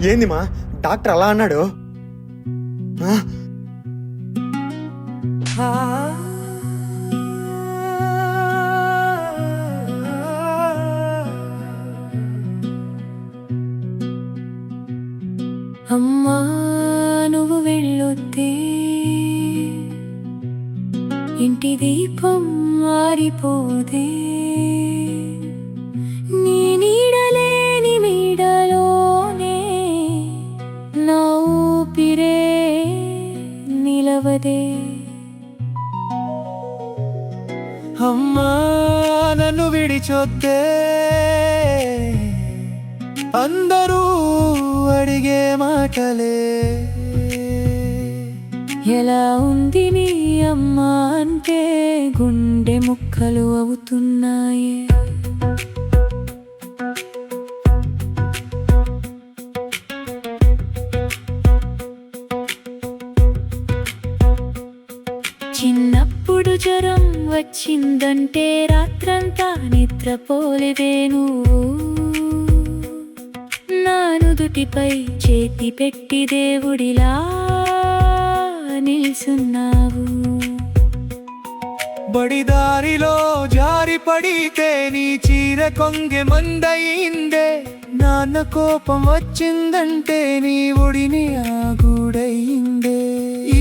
ఏంది మా డాక్టర్ అలా అన్నాడు? అమ్మా నువ్వు వెళ్ళొద్దే, ఇంటి దీపం మారిపోదే, నీ నీడలేని నీడలోనే నా ఊపిరే నిలవదే. అమ్మా నన్ను విడిచొద్దే, అందరూ అడిగే మాటలే. ఎలా ఉంది నీ అమ్మ అంటే గుండె ముక్కలు అవుతున్నాయే. చిన్నప్పుడు జ్వరం వచ్చిందంటే రాత్రంతా నిద్రపోలేదే నువ్వు, నా నుదుటిపై చేతి పెట్టి దేవుడిలా నిల్సున్నావు. బడిదారిలో జారి పడితే నీ చీర కొంగె మందయిందే, నాన్న కోపం వచ్చిందంటే నీ ఒడిని ఆగుడయిందే.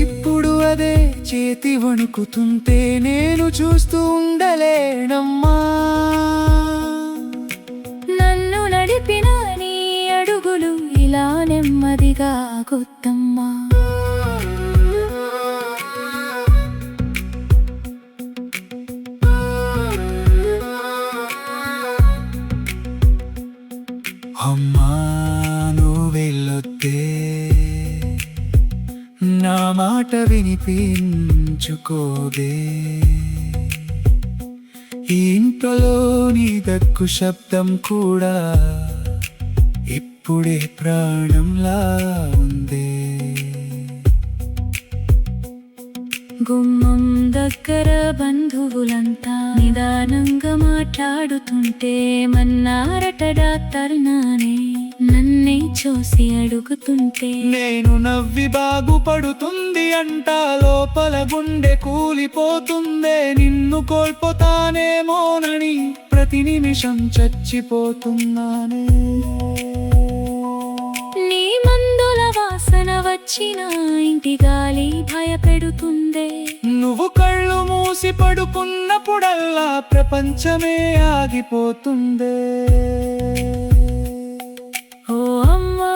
ఇప్పుడు అదే చేతి వణుకుతుంటే నేను చూస్తూ ఉండలేనమ్మా. నన్ను నడిపిన నీ అడుగులు ఇలా నెమ్మదిగా కొత్తమ్మా. అమ్మా నువ్వు వెళ్ళొద్దే, నా మాట వినిపించుకోదే. ఈ ఇంట్లో నీ దగ్గు శబ్దం కూడా ఇప్పుడే ప్రాణంలా ఉందే. గుమ్మం దగ్గర బంధువులంతా నిదానంగా మాట్లాడుతుంటే మన్నారట డాక్టర్ నానే నన్నే చూసి అడుగుతుంటే, నేను నవ్వి బాగుపడుతుంది అంట లోపల గుండె కూలిపోతుందే. నిన్ను కోల్పోతానేమోనని ప్రతి నిమిషం చచ్చిపోతున్నానే. నీ మందుల వాసన వచ్చిన ఇంటి గాలి భయపెడుతుందే. నువ్వు కళ్ళు మూసి పడుకున్నప్పుడల్లా ప్రపంచమే ఆగిపోతుందే. ఓ అమ్మా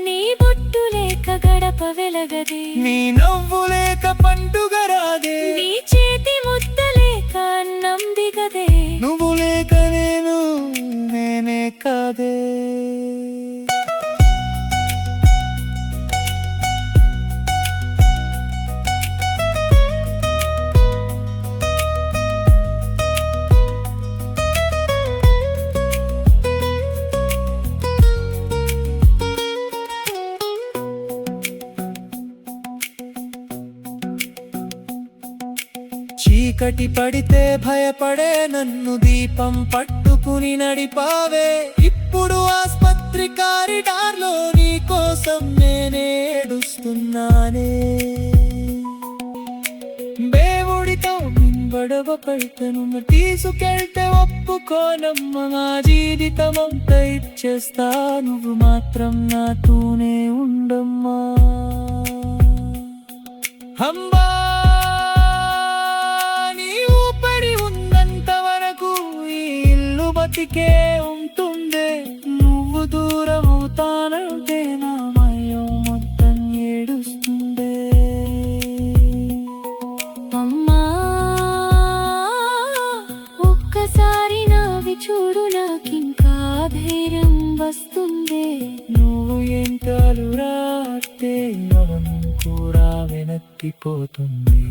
నీ బొట్టు లేక గడప వెలగదే, నీ నవ్వు లేక పండుగ రాదే, నీ చేతి ముద్ద లేక అన్నం దిగదే. నువ్వు లేక నేనే కాదే. చీకటి పడితే భయపడే నన్ను దీపం పట్టుకుని నడిపావే. ఇప్పుడు ఆస్పత్రి కారిడార్లో నీ కోసం నేనే ఏడుస్తున్నానే. దేవుడితో మింబడవ పడతను తీసుకెళ్తే ఒప్పుకోనమ్మ, నా జీవితమంతా ఇచ్చేస్తా, నువ్వు మాత్రం నాతోనే ఉండమ్మా. అమ్మా బతికే ఉంటుందే, నువ్వు దూరం అవుతానంటే నా మయం మొత్తం ఏడుస్తుందే. అమ్మా ఒక్కసారి నావి చూడు, నాకింకా ధైర్యం వస్తుందే. నువ్వు ఎంతలు రాస్తే కూడా వెనక్కిపోతుంది.